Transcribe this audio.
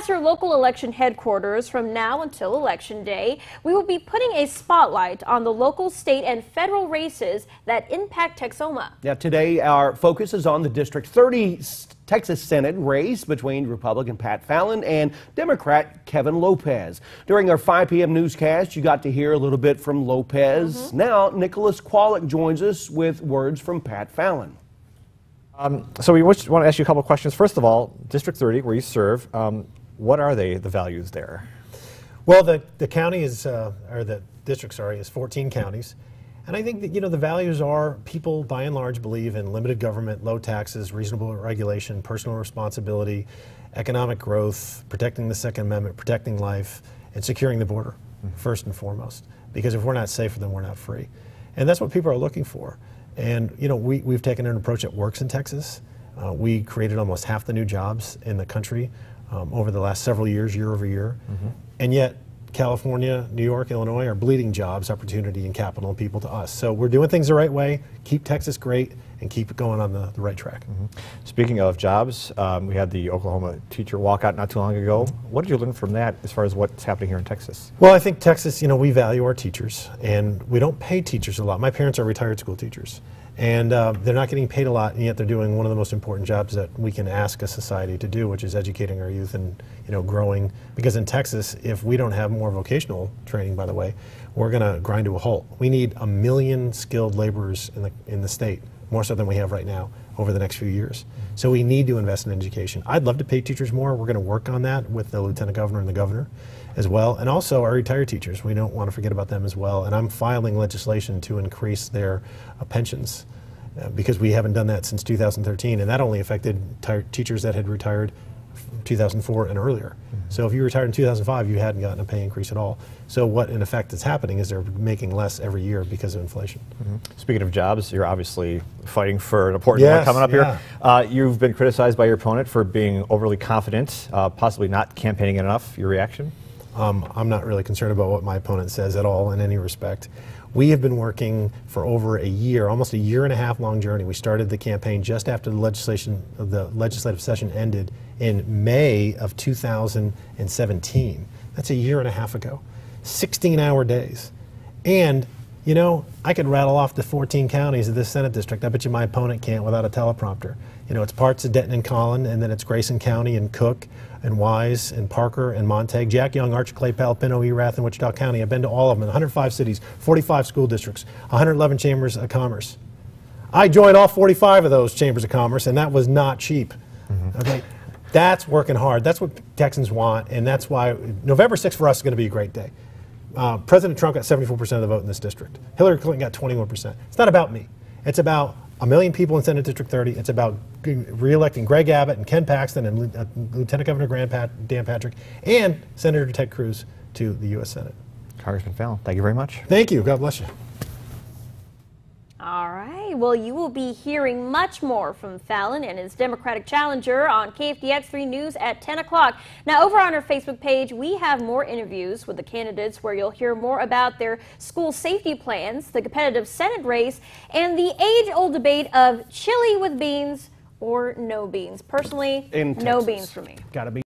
As your local election headquarters from now until Election Day, we will be putting a spotlight on the local, state, and federal races that impact Texoma. Now, today our focus is on the District 30 Texas Senate race between Republican Pat Fallon and Democrat Kevin Lopez. During our 5 p.m. newscast, you got to hear a little bit from Lopez. Now, Nicholas Kwolek joins us with words from Pat Fallon. So we want to ask you a couple of questions. First of all, District 30, where you serve, what are the values there? Well, the county is, or the district, sorry, is 14 counties. And I think that, the values are people, by and large, believe in limited government, low taxes, reasonable regulation, personal responsibility, economic growth, protecting the Second Amendment, protecting life, and securing the border, first and foremost. Because if we're not safe, then we're not free. And that's what people are looking for. And, we've taken an approach that works in Texas. We created almost half the new jobs in the country over the last several years, year over year. And yet, California, New York, Illinois are bleeding jobs, opportunity, and capital and people to us. So we're doing things the right way, keep Texas great, and keep it going on the right track. Speaking of jobs, we had the Oklahoma teacher walkout not too long ago. What did you learn from that as far as what's happening here in Texas? Well, I think Texas, we value our teachers, and we don't pay teachers a lot. My parents are retired school teachers, and they're not getting paid a lot, and yet they're doing one of the most important jobs that we can ask a society to do, which is educating our youth and growing. Because in Texas, if we don't have more vocational training, by the way, we're going to grind to a halt. We need 1 million skilled laborers in the state, more so than we have right now, over the next few years. So we need to invest in education. I'd love to pay teachers more. We're going to work on that with the lieutenant governor and the governor as well. And also our retired teachers. We don't want to forget about them as well. And I'm filing legislation to increase their pensions because we haven't done that since 2013. And that only affected teachers that had retired 2004 and earlier. So if you retired in 2005, you hadn't gotten a pay increase at all. So what in effect is happening is they're making less every year because of inflation. Speaking of jobs, you're obviously fighting for an important one coming up here. You've been criticized by your opponent for being overly confident, possibly not campaigning enough. Your reaction? I'm not really concerned about what my opponent says at all in any respect. We have been working for over a year, almost a year and a half long journey. We started the campaign just after the legislative session ended in May of 2017. That's a year and a half ago. 16-hour days. And, I could rattle off the 14 counties of this Senate district. I bet you my opponent can't without a teleprompter. It's parts of Denton and Collin, and then it's Grayson County and Cook and Wise and Parker and Montague, Jack Young, Archer, Clay, Pino, Erath, and Wichita County. I've been to all of them in 105 cities, 45 school districts, 111 chambers of commerce. I joined all 45 of those chambers of commerce, and that was not cheap. Okay, that's working hard. That's what Texans want, and that's why November 6th for us is going to be a great day. President Trump got 74% of the vote in this district. Hillary Clinton got 21%. It's not about me. It's about 1 million people in Senate District 30. It's about re-electing Greg Abbott and Ken Paxton and Lieutenant Governor Dan Patrick and Senator Ted Cruz to the U.S. Senate. Congressman Fallon, thank you very much. Thank you. God bless you. All right. Well, you will be hearing much more from Fallon and his Democratic challenger on KFDX 3 News at 10 o'clock. Now, over on our Facebook page, we have more interviews with the candidates where you'll hear more about their school safety plans, the competitive Senate race, and the age-old debate of chili with beans or no beans. Personally, no beans for me. Gotta be.